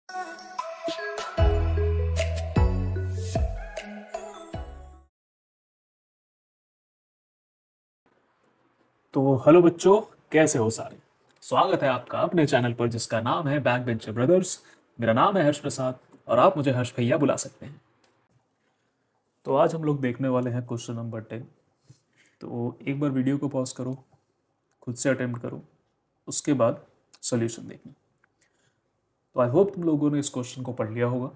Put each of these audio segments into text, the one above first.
तो हेलो बच्चों, कैसे हो सारे। स्वागत है आपका अपने चैनल पर जिसका नाम है बैक बेंचर ब्रदर्स। मेरा नाम है हर्ष प्रसाद और आप मुझे हर्ष भैया बुला सकते हैं। तो आज हम लोग देखने वाले हैं क्वेश्चन नंबर 10। तो एक बार वीडियो को पॉज करो, खुद से अटेम्प्ट करो, उसके बाद सॉल्यूशन देखना। तो आई होप तुम लोगों ने इस क्वेश्चन को पढ़ लिया होगा।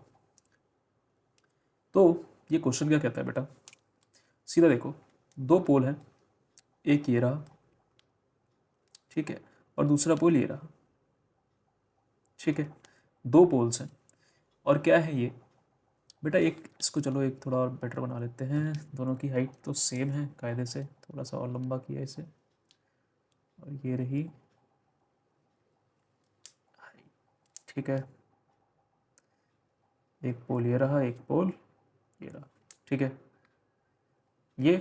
तो ये क्वेश्चन क्या कहता है बेटा, सीधा देखो, दो पोल हैं, एक ये रहा, ठीक है, और दूसरा पोल ये रहा, ठीक है। दो पोल्स हैं और क्या है ये बेटा, एक इसको चलो एक थोड़ा और बेटर बना लेते हैं। दोनों की हाइट तो सेम है कायदे से, थोड़ा सा और लंबा किया इसे, और ये रही, ठीक है। एक पोल ये रहा, एक पोल ये रहा, ठीक है। ये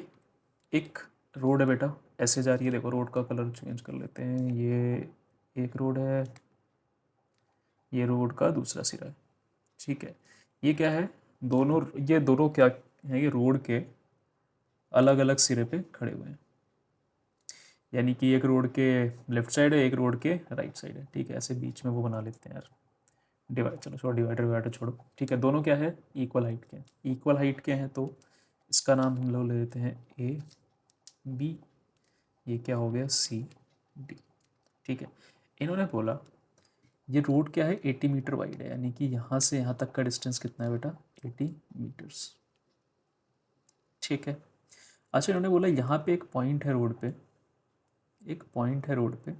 एक रोड है बेटा, ऐसे जा रही है। देखो रोड का कलर चेंज कर लेते हैं। ये एक रोड है, ये रोड का दूसरा सिरा है, ठीक है। ये क्या है, दोनों, ये दोनों क्या है, ये रोड के अलग अलग सिरे पे खड़े हुए हैं। यानी कि एक रोड के लेफ्ट साइड है, एक रोड के राइट साइड है, ठीक है। ऐसे बीच में वो बना लेते हैं यार, डिवाइड, चलो छोड़ो, डिवाइडर डिवाइडर छोड़ो, ठीक है। दोनों क्या है, इक्वल हाइट के हैं। इक्वल हाइट के हैं तो इसका नाम हम लोग ले लेते हैं ए बी, ये क्या हो गया सी डी, ठीक है। इन्होंने बोला ये रोड क्या है, 80 मीटर वाइड है, यानी कि यहाँ से यहाँ तक का डिस्टेंस कितना है बेटा, 80 मीटर्स, ठीक है। अच्छा, इन्होंने बोला यहाँ पे एक पॉइंट है रोड पे, एक पॉइंट है रोड पे,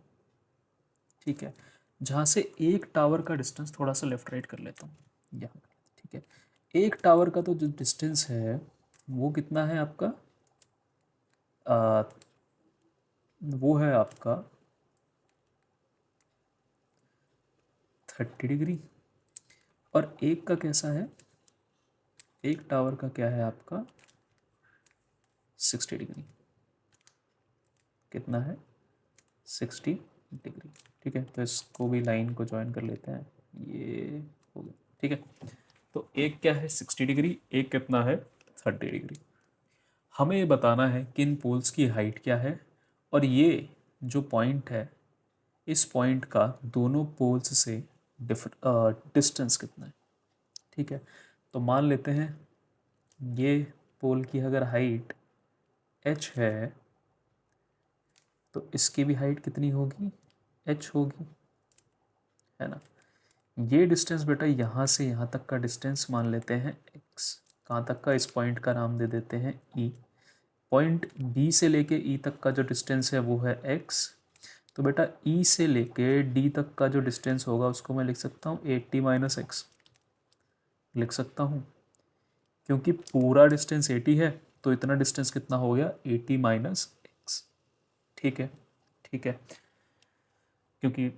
ठीक है, जहाँ से एक टावर का डिस्टेंस, थोड़ा सा लेफ्ट राइट कर लेता हूँ यहाँ, ठीक है। एक टावर का तो जो डिस्टेंस है वो कितना है आपका, आ, वो है आपका 30 डिग्री। और एक का कैसा है, एक टावर का क्या है आपका 60 डिग्री, कितना है 60 डिग्री, ठीक है। तो इसको भी लाइन को ज्वाइन कर लेते हैं, ये हो गया, ठीक है। तो एक क्या है 60 डिग्री, एक कितना है 30 डिग्री। हमें ये बताना है कि इन पोल्स की हाइट क्या है और ये जो पॉइंट है, इस पॉइंट का दोनों पोल्स से डिस्टेंस कितना है, ठीक है। तो मान लेते हैं ये पोल की अगर हाइट h है तो इसकी भी हाइट कितनी होगी, h होगी, है ना। ये डिस्टेंस बेटा यहाँ से यहाँ तक का डिस्टेंस मान लेते हैं x, कहाँ तक का, इस पॉइंट का नाम दे देते हैं e। पॉइंट B से लेके E तक का जो डिस्टेंस है वो है x। तो बेटा E से लेके D तक का जो डिस्टेंस होगा उसको मैं लिख सकता हूँ 80 माइनस एक्स, लिख सकता हूँ, क्योंकि पूरा डिस्टेंस 80 है तो इतना डिस्टेंस कितना हो गया 80 माइनस एक्स, ठीक है, ठीक है। क्योंकि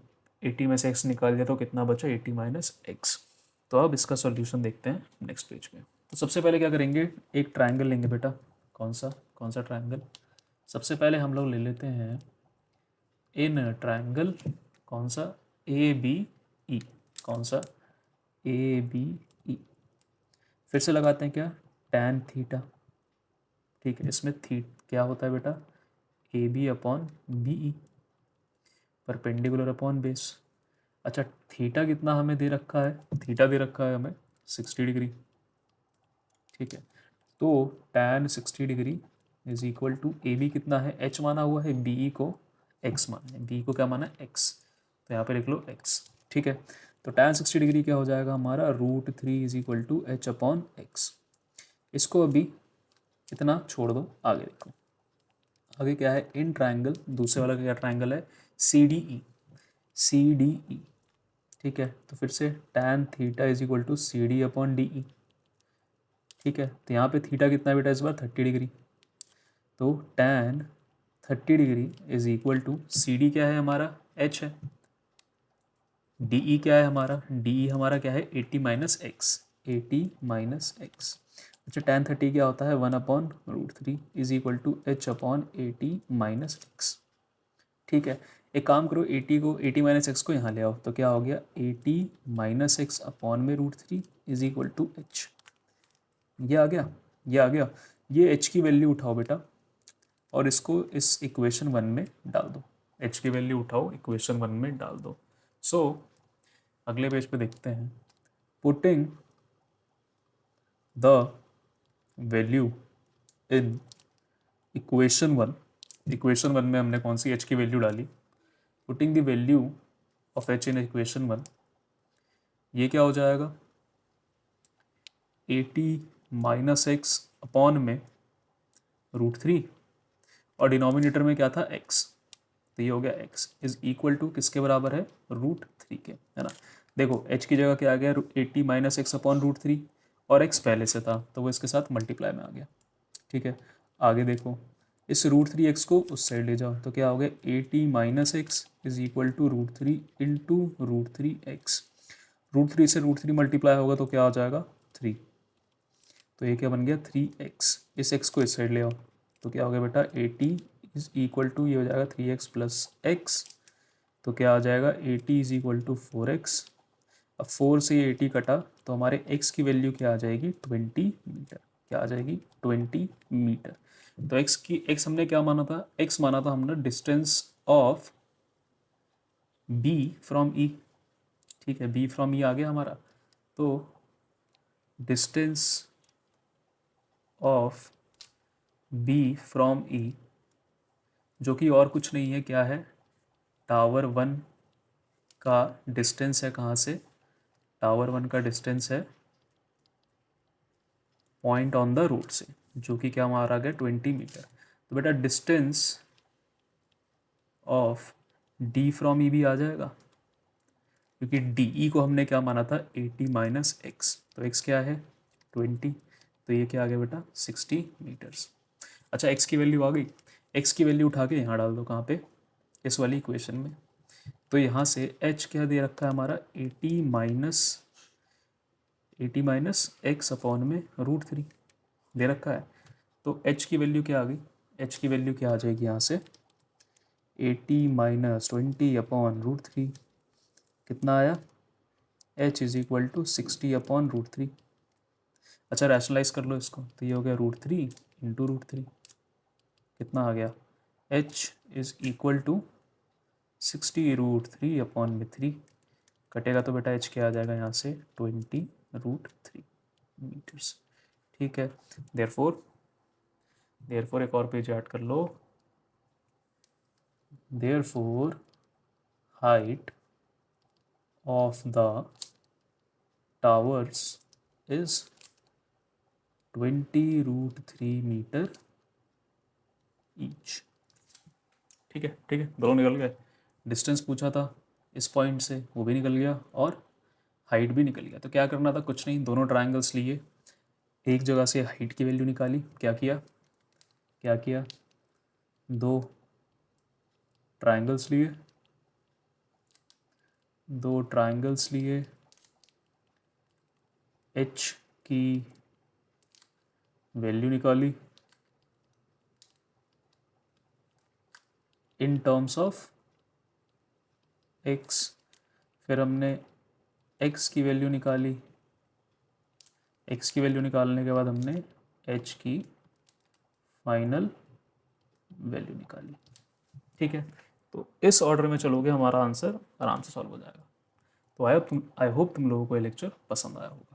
80 में से x निकाल दिया तो कितना बचा 80 माइनस एक्स। तो अब इसका सॉल्यूशन देखते हैं नेक्स्ट पेज पे। तो सबसे पहले क्या करेंगे, एक ट्रायंगल लेंगे बेटा, कौन सा ट्रायंगल, सबसे पहले हम लोग ले लेते हैं इन ट्रायंगल, कौन सा, ए बी ई, कौन सा ए बी ई। फिर से लगाते हैं क्या, टैन थीटा, ठीक है। इसमें क्या होता है बेटा, A B upon B E, perpendicular upon base. अच्छा, थीटा कितना हमें दे रखा है, थीटा दे रखा है हमें 60 डिग्री, ठीक है। तो tan 60 degree is equal to A B कितना है, एच माना हुआ है, बी ई को एक्स माना है, बी को क्या माना है एक्स, तो यहाँ पे लिख लो एक्स, ठीक है। तो टैन 60 डिग्री क्या हो जाएगा हमारा, √3 is equal to H upon X. इसको अभी इतना छोड़ दो, आगे देखो आगे क्या है, इन ट्राइंगल, दूसरे वाला क्या ट्राइंगल है, C D E, C D E, ठीक है। तो फिर से tan theta is equal to C D upon D E, ठीक है। तो यहाँ पे थीटा कितना है बेटा इस बार 30 डिग्री, तो tan 30 degree is equal to C D क्या है हमारा एच है, डी ई क्या है हमारा, डी ई हमारा क्या है 80 माइनस एक्स, 80 माइनस एक्स। अच्छा, टैन 30 क्या होता है 1 upon √3 is equal to H upon 80 minus X, ठीक है। एक काम करो, 80 को 80 माइनस एक्स को यहाँ ले आओ, तो क्या हो गया 80 माइनस एक्स अपॉन में √3 इज इक्वल टू एच। ये आ गया, ये आ गया। ये एच की वैल्यू उठाओ बेटा और इसको इस इक्वेशन 1 में डाल दो। एच की वैल्यू उठाओ, इक्वेशन 1 में डाल दो। सो अगले पेज पे देखते हैं, putting the value in equation 1। Equation 1 में हमने कौन सी एच की वैल्यू डाली, putting the value of H in equation 1, ये क्या हो जाएगा 80 माइनस एक्स अपॉन में √3 और डिनोमिनेटर में क्या था x, तो ये हो गया x इज इक्वल टू किसके बराबर है √3 के, है ना। देखो h की जगह क्या आ गया 80 माइनस एक्स अपॉन √3 और x पहले से था तो वो इसके साथ मल्टीप्लाई में आ गया। ठीक है, आगे देखो इस √3x को उस साइड ले जाओ तो क्या हो गया 80 minus X is equal to √3 into √3x। √3 से √3 मल्टीप्लाई होगा तो क्या हो जाएगा 3, तो ये क्या बन गया 3x। इस x को इस साइड ले आओ तो क्या हो गया बेटा 80 इज इक्वल टू ये हो जाएगा 3x प्लस x, तो क्या आ जाएगा 80 इज इक्वल टू 4x। अब 4 से 80 कटा तो हमारे x की वैल्यू क्या आ जाएगी 20 मीटर। क्या आ जाएगी 20 मीटर। तो x हमने क्या माना था, x माना था हमने distance of b from e। ठीक है, b फ्रॉम e आ गया हमारा, तो distance of b from e जो कि और कुछ नहीं है, क्या है टावर 1 का डिस्टेंस है, कहाँ से टावर 1 का डिस्टेंस है पॉइंट ऑन द रोड से, जो कि क्या मारा गया 20 मीटर। तो बेटा distance of d from e भी आ जाएगा क्योंकि डी को हमने क्या माना था 80 माइनस एक्स, तो x क्या है 20, तो ये क्या आ गया बेटा 60 मीटर्स। अच्छा x की वैल्यू आ गई, x की वैल्यू उठा के यहाँ डाल दो, कहाँ पे इस वाली इक्वेशन में। तो यहाँ से h क्या दे रखा है हमारा 80 माइनस एक्स अपॉन में √3 दे रखा है। तो h की वैल्यू क्या आ गई, h की वैल्यू क्या आ जाएगी यहाँ से 80 माइनस 20 अपॉन √3, कितना आया h is equal to 60 upon √3। अच्छा रैशनलाइज कर लो इसको, तो ये हो गया √3 इंटू √3, कितना आ गया h is equal to 60 √3 upon में 3, कटेगा तो बेटा h क्या आ जाएगा यहाँ से 20 √3 मीटर्स। ठीक है, देयरफॉर एक और पेज ऐड कर लो, therefore height of the towers is 20 √3 metre each. ठीक है, ठीक है, दोनों निकल गए। डिस्टेंस पूछा था इस पॉइंट से, वो भी निकल गया और हाइट भी निकल गया। तो क्या करना था, कुछ नहीं, दोनों ट्रायंगल्स लिए, एक जगह से हाइट की वैल्यू निकाली, क्या किया दो ट्रायंगल्स लिए, h की वैल्यू निकाली इन टर्म्स ऑफ x, फिर हमने x की वैल्यू निकाली, x की वैल्यू निकालने के बाद हमने h की फाइनल वैल्यू निकाली। ठीक है, तो इस ऑर्डर में चलोगे हमारा आंसर आराम से सॉल्व हो जाएगा। तो आई होप तुम लोगों को ये लेक्चर पसंद आया होगा।